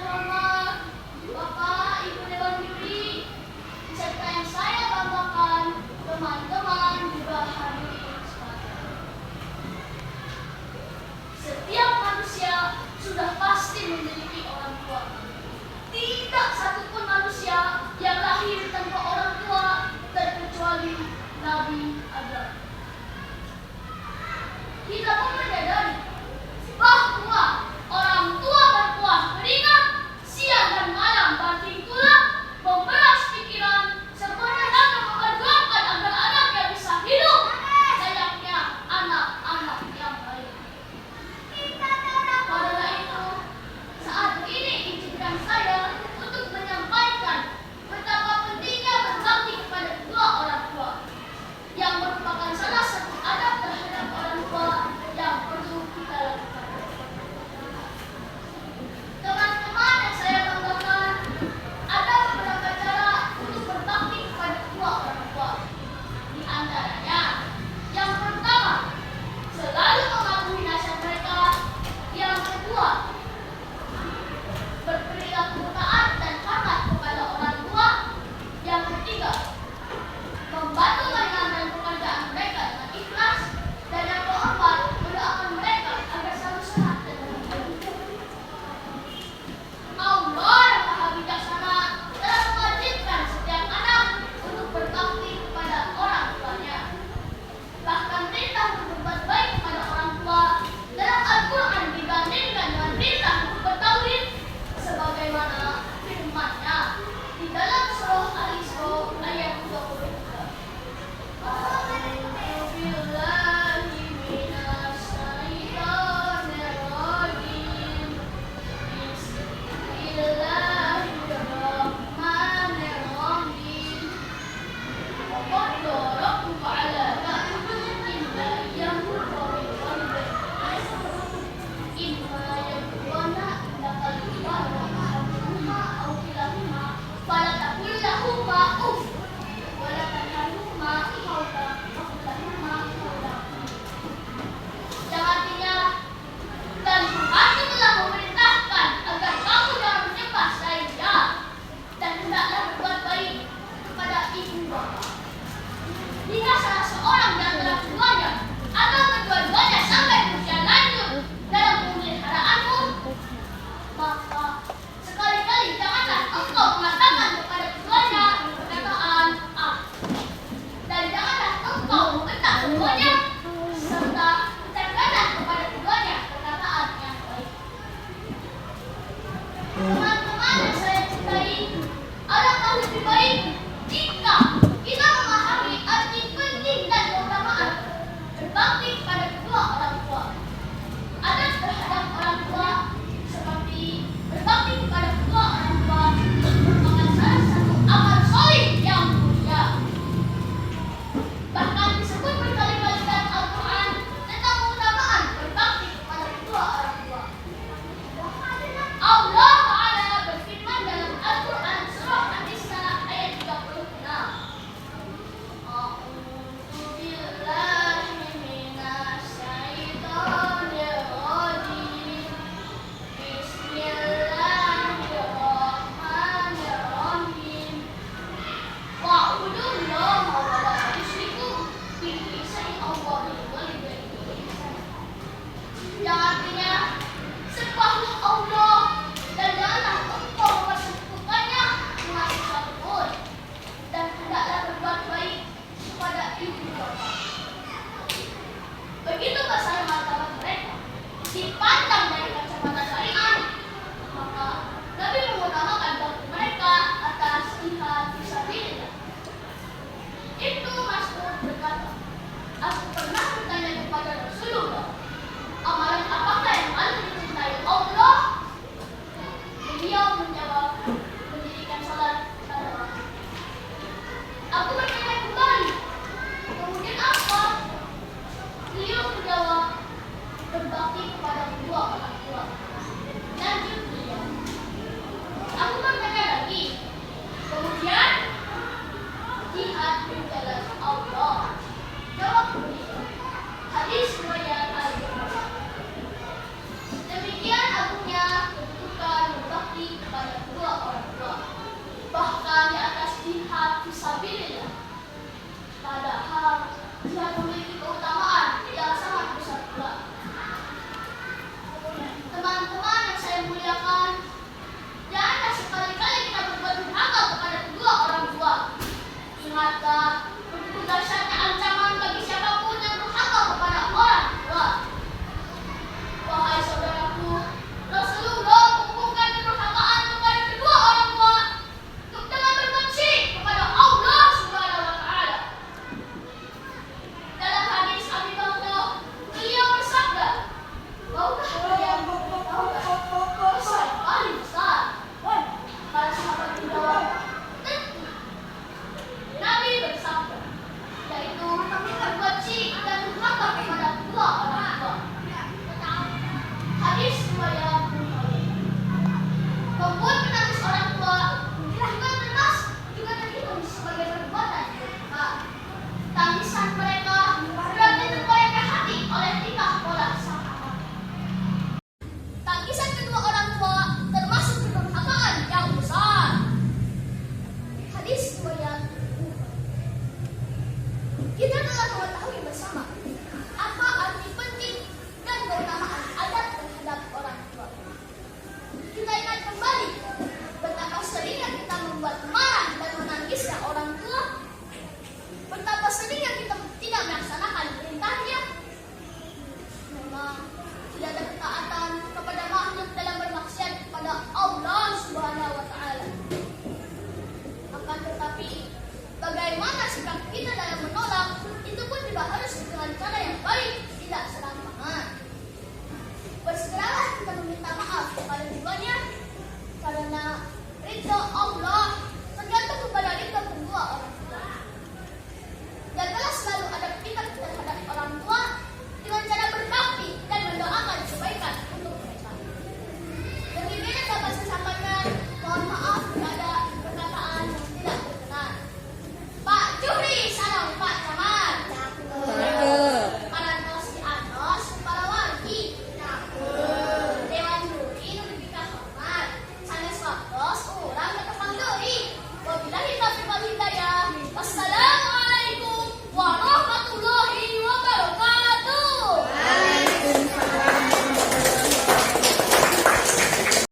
terhormat, Bapak, Ibu Dewan Juri, serta yang saya banggakan, teman-teman juga hadirin sekalian. Setiap manusia sudah pasti memiliki orang tua. Tidak satupun manusia yang lahir tanpa orang tua, terkecuali Nabi Adam. Kita pun menyadari bahwa orang tua berkuah keringat, siang dan malam banting tulang, memeras pikiran, sebenarnya memperjuangkan agar anaknya bisa hidup layaknya anak-anak yang lain. Karena itu, saat ini izinkan saya untuk menyampaikan betapa pentingnya berbakti kepada kedua orang tua, yang merupakan salah satu adab terhadap orang tua yang perlu kita lakukan. Teman-teman yang saya banggakan, ada beberapa cara untuk berbakti kepada kedua orang tua. Di antaranya, yang pertama, selalu mematuhi nasihat mereka. Yang kedua, berperilaku taat dan hormat kepada orang tua. Yang ketiga, membantu meringankan pekerjaan mereka dengan ikhlas. Dan yang keempat, mendoakan mereka agar selalu sehat dan bahagia. Allah yang Maha Bijaksana telah mewajibkan setiap anak untuk berbakti kepada orang tuanya. Bahkan perintah untuk berbuat baik kepada orang tua dalam Al-Quran dibandingkan dengan perintah untuk bertauhid, sebagaimana firman-Nya di dalam surah Al-Isra ayat 23. Yang artinya, dan Tuhanmu telah memerintahkan agar kamu jangan menyembah selain Dia, dan hendaklah berbuat baik kepada ibu bapa. Jika salah seorang di antara keduanya atau kedua-duanya sampai berusia lanjut dalam pemeliharaanmu, maka sekali-kali janganlah engkau mengatakan kepada keduanya perkataan "ah", dan janganlah engkau membentak keduanya, serta ucapkanlah kepada keduanya perkataan yang baik. Teman-teman yang saya cintai, alangkah lebih baik jika kita memahami arti penting dan keutamaan berbakti kepada kedua orang tua. Adab terhadap orang tua seperti berbakti kepada kedua orang tua merupakan salah satu amal soleh yang mulia. Bahkan disebut berkali-kali dalam Al-Quran tentang keutamaan berbakti kepada kedua orang tua. Allah Ta'ala berfirman dalam Al-Quran surah An-Nisa ayat 36. A'udzu billahi minasy syaithanir rajim. Bismillahirrahmanirrahim. Wa'budullaha wa la tusyriku bihi syai'an wa bil walidayni ihsana. Yang artinya, sembahlah Allah dan janganlah engkau mempersekutukannya dengan sesuatu pun, dan hendaklah berbuat baik kepada ibu bapa. Begitu besar martabat mereka dipandang dari kacamata syariat, maka Nabi mengutamakan bakti mereka atas jihad fisabilillah. Ibnu Mas'ud berkata, aku pernah bertanya kepada Rasulullah, amalan apakah yang paling dicintai Allah? Beliau menjawab, mendirikan salat pada waktu. Aku bertanya kembali, kemudian apa? Tuhan